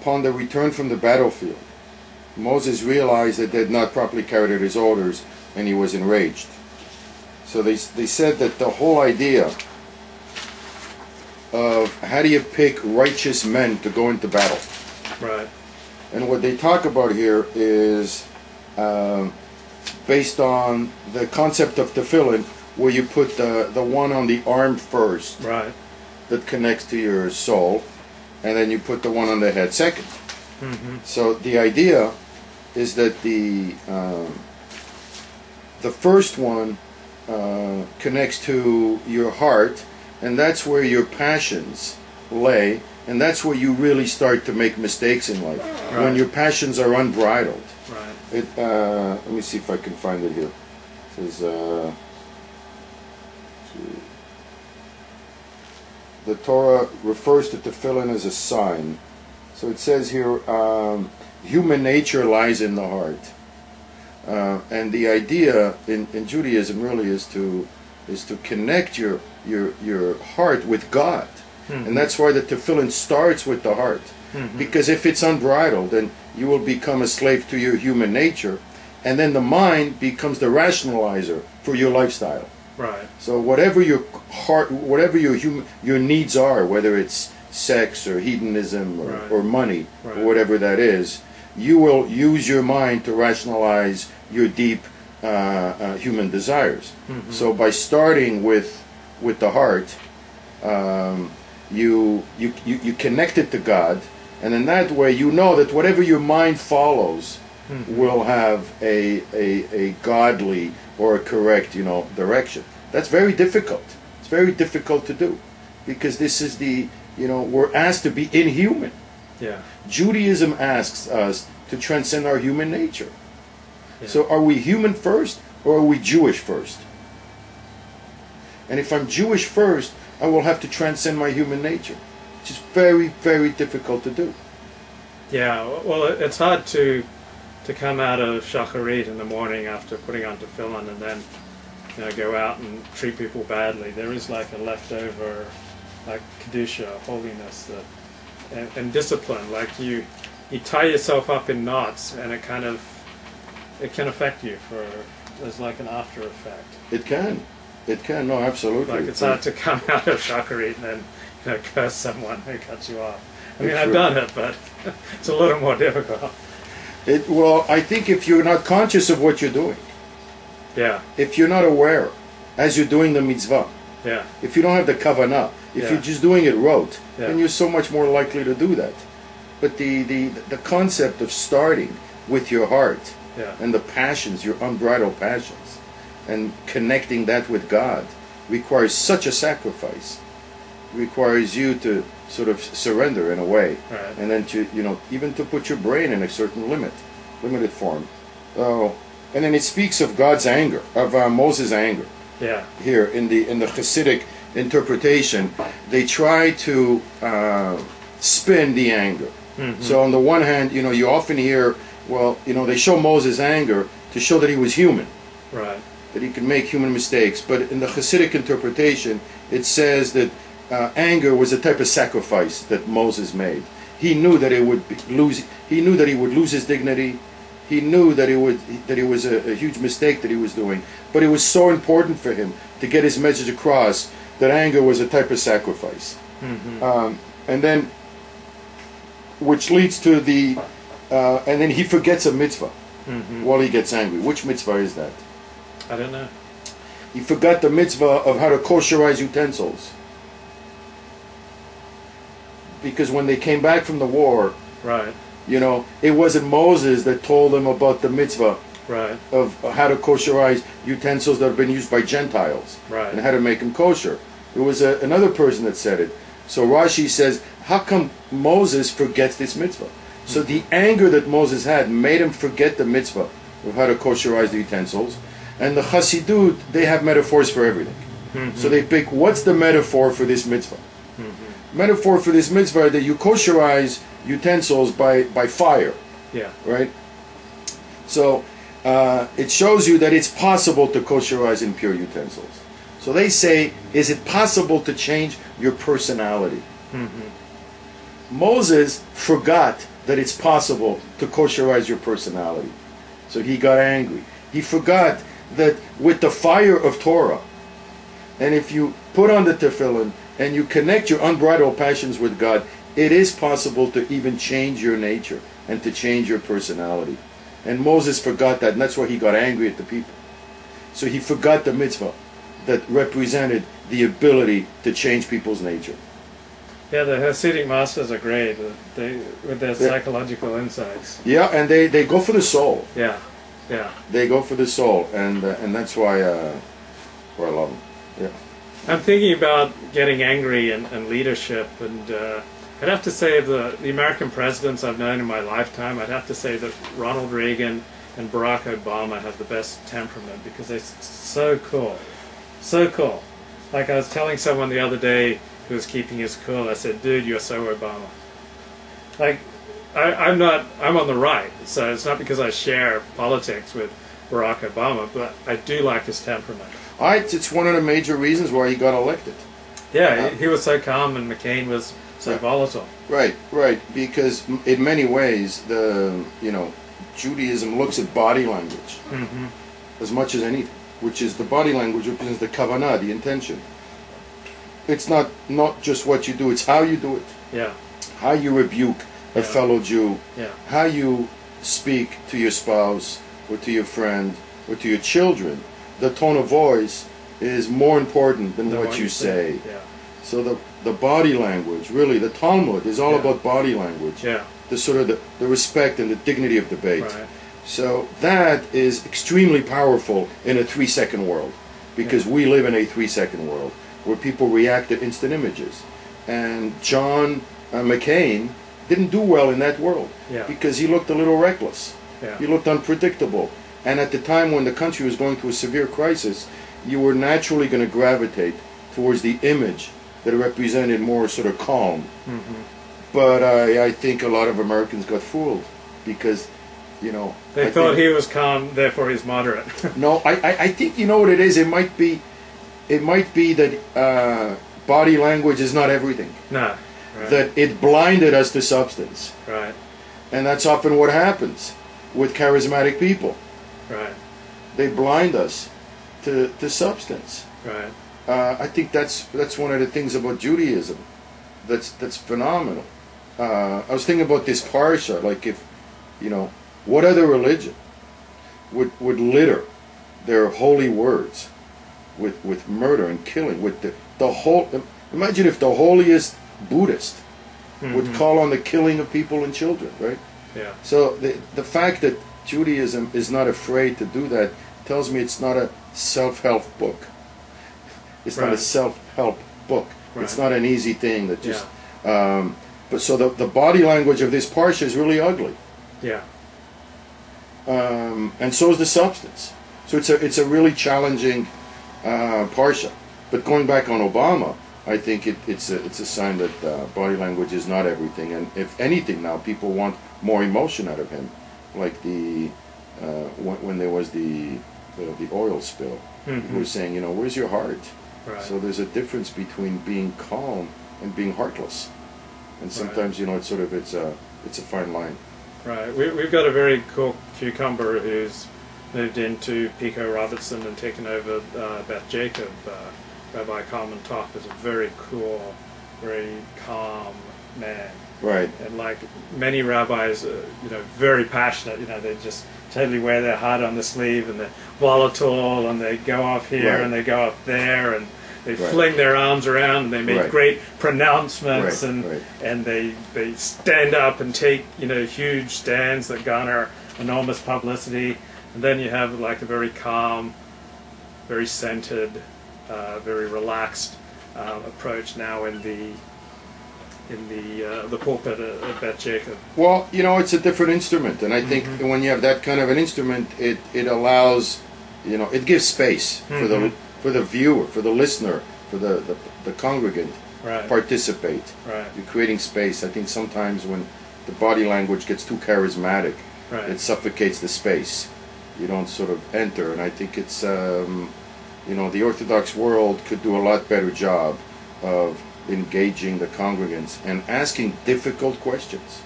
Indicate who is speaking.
Speaker 1: upon the return from the battlefield, Moses realized that they had not properly carried out his orders, and he was enraged. So they said that the whole idea of how do you pick righteous men to go into battle.
Speaker 2: Right.
Speaker 1: And what they talk about here is based on the concept of tefillin, where you put the one on the arm first,
Speaker 2: right,
Speaker 1: that connects to your soul, and then you put the one on the head second.
Speaker 2: Mm-hmm.
Speaker 1: So the idea is that the first one connects to your heart, and that's where your passions lay, and that's where you really start to make mistakes in life,
Speaker 2: right,
Speaker 1: when your passions are unbridled.
Speaker 2: Right.
Speaker 1: Let me see if I can find it here. It says, the Torah refers to tefillin as a sign. So it says here, human nature lies in the heart. And the idea in Judaism really is to connect your heart with God. Mm-hmm. And that's why the tefillin starts with the heart. Mm-hmm. Because if it's unbridled, then you will become a slave to your human nature, and then the mind becomes the rationalizer for your lifestyle.
Speaker 2: Right.
Speaker 1: So whatever your heart, whatever your needs are, whether it's sex or hedonism or,
Speaker 2: right,
Speaker 1: or money,
Speaker 2: right,
Speaker 1: or whatever that is, you will use your mind to rationalize your deep human desires. Mm-hmm. So by starting with the heart, you connect it to God, and in that way you know that whatever your mind follows, mm-hmm, will have a godly or a correct, direction. That's very difficult. It's very difficult to do, because this is we're asked to be inhuman.
Speaker 2: Yeah.
Speaker 1: Judaism asks us to transcend our human nature. Yeah. So are we human first, or are we Jewish first? And if I'm Jewish first, I will have to transcend my human nature, which is very, very difficult to do.
Speaker 2: Yeah, well, it's hard to come out of shacharit in the morning after putting on tefillin and then go out and treat people badly. There is like a leftover, like kedusha, holiness, and discipline. Like you tie yourself up in knots, and it can affect you. There's like an after effect.
Speaker 1: It can, no, absolutely.
Speaker 2: Like it's hard to come out of shacharit and then curse someone who cuts you off. I mean,
Speaker 1: It's
Speaker 2: I've
Speaker 1: true.
Speaker 2: done it, but it's a little more difficult.
Speaker 1: Well, I think if you're not conscious of what you're doing,
Speaker 2: yeah,
Speaker 1: if you're not aware as you're doing the mitzvah,
Speaker 2: yeah,
Speaker 1: if you don't have the kavanah, if
Speaker 2: yeah,
Speaker 1: you're just doing it rote,
Speaker 2: yeah,
Speaker 1: then you're so much more likely to do that. But the concept of starting with your heart,
Speaker 2: yeah,
Speaker 1: and the passions, your unbridled passions, and connecting that with God requires such a sacrifice. It requires you to sort of surrender in a way,
Speaker 2: right,
Speaker 1: and then to even to put your brain in a certain limited form. Oh, and then it speaks of God's anger, of Moses' anger.
Speaker 2: yeah,
Speaker 1: Here in the Hasidic interpretation, they try to spin the anger. Mm-hmm. So on the one hand, you often hear, well, they show Moses' anger to show that he was human,
Speaker 2: right,
Speaker 1: that he could make human mistakes. But in the Hasidic interpretation, it says that anger was a type of sacrifice that Moses made. He knew that He knew that he would lose his dignity. He knew that it was a huge mistake that he was doing. But it was so important for him to get his message across that anger was a type of sacrifice. Mm-hmm. And then, which leads to and then he forgets a mitzvah, mm-hmm, while he gets angry. Which mitzvah is that?
Speaker 2: I don't know.
Speaker 1: He forgot the mitzvah of how to kosherize utensils. Because when they came back from the war,
Speaker 2: right,
Speaker 1: it wasn't Moses that told them about the mitzvah,
Speaker 2: right,
Speaker 1: of how to kosherize utensils that have been used by Gentiles,
Speaker 2: right,
Speaker 1: and how to make them kosher. It was another person that said it. So Rashi says, how come Moses forgets this mitzvah? Mm-hmm. So the anger that Moses had made him forget the mitzvah of how to kosherize the utensils. And the Chassidut, they have metaphors for everything. Mm-hmm. So they pick, what's the metaphor for this mitzvah? Mm-hmm. Metaphor for this mitzvah that you kosherize utensils by fire.
Speaker 2: Yeah.
Speaker 1: Right? So it shows you that it's possible to kosherize impure utensils. So they say, is it possible to change your personality? Mm-hmm. Moses forgot that it's possible to kosherize your personality. So he got angry. He forgot that with the fire of Torah, and if you put on the tefillin and you connect your unbridled passions with God, it is possible to even change your nature and to change your personality. And Moses forgot that, and that's why he got angry at the people. So he forgot the mitzvah that represented the ability to change people's nature.
Speaker 2: Yeah, the Hasidic masters are great with their psychological insights.
Speaker 1: Yeah, and they go for the soul.
Speaker 2: Yeah, yeah.
Speaker 1: They go for the soul, and that's why I love them. Yeah.
Speaker 2: I'm thinking about getting angry and leadership, and I'd have to say of the American presidents I've known in my lifetime, I'd have to say that Ronald Reagan and Barack Obama have the best temperament because they're so cool. So cool. Like I was telling someone the other day who was keeping his cool, I said, dude, you're so Obama. Like, I'm on the right, so it's not because I share politics with Barack Obama, but I do like his temperament.
Speaker 1: It's one of the major reasons why he got elected.
Speaker 2: Yeah, he was so calm and McCain was so volatile.
Speaker 1: Right, because in many ways, Judaism looks at body language as much as anything, which is the body language represents the kavanah, the intention. It's not just what you do, it's how you do it.
Speaker 2: Yeah.
Speaker 1: How you rebuke a fellow Jew.
Speaker 2: Yeah.
Speaker 1: How you speak to your spouse or to your friend or to your children. The tone of voice is more important than what you say.
Speaker 2: Yeah.
Speaker 1: So the body language, really, the Talmud is all about body language.
Speaker 2: Yeah.
Speaker 1: The sort of the respect and the dignity of debate.
Speaker 2: Right.
Speaker 1: So that is extremely powerful in a 3-second world, because we live in a 3-second world where people react to instant images. And John McCain didn't do well in that world because he looked a little reckless.
Speaker 2: Yeah.
Speaker 1: He looked unpredictable. And at the time when the country was going through a severe crisis, you were naturally going to gravitate towards the image that represented more sort of calm. But I think a lot of Americans got fooled because,
Speaker 2: they thought he was calm, therefore he's moderate.
Speaker 1: No, I think you know what it is. It might be that body language is not everything.
Speaker 2: No. Right.
Speaker 1: That it blinded us to substance.
Speaker 2: Right.
Speaker 1: And that's often what happens with charismatic people.
Speaker 2: Right.
Speaker 1: They blind us to substance.
Speaker 2: Right.
Speaker 1: I think that's one of the things about Judaism that's phenomenal. I was thinking about this parsha, like if, what other religion would litter their holy words with murder and killing, with the whole. Imagine if the holiest Buddhist would call on the killing of people and children, right?
Speaker 2: Yeah.
Speaker 1: So the fact that Judaism is not afraid to do that tells me it's not a self-help book. It's not a self-help book. It's not an easy thing that just. But so the body language of this parsha is really ugly.
Speaker 2: Yeah.
Speaker 1: And so is the substance. So it's a really challenging parsha. But going back on Obama, I think it's a sign that body language is not everything. And if anything, now people want more emotion out of him, like when there was the oil spill. People were saying, where's your heart?
Speaker 2: Right.
Speaker 1: So there's a difference between being calm and being heartless. And sometimes, it's a fine line.
Speaker 2: Right. We've got a very cool cucumber who's moved into Pico Robertson and taken over Beth Jacob. Rabbi Kalman Toff is a very cool, very calm man.
Speaker 1: Right.
Speaker 2: And like many rabbis, very passionate. They just totally wear their heart on the sleeve, and they're volatile, and they go off here and they go up there, and they fling their arms around, and they make great pronouncements, and they stand up and take huge stands that garner enormous publicity. And then you have like a very calm, very centered, very relaxed approach now in the pulpit at Beth Jacob.
Speaker 1: Well, it's a different instrument, and I think when you have that kind of an instrument, it allows, it gives space for the viewer, for the listener, for the congregant participate.
Speaker 2: Right.
Speaker 1: You're creating space. I think sometimes when the body language gets too charismatic, it suffocates the space. You don't sort of enter, and I think it's the Orthodox world could do a lot better job of engaging the congregants and asking difficult questions.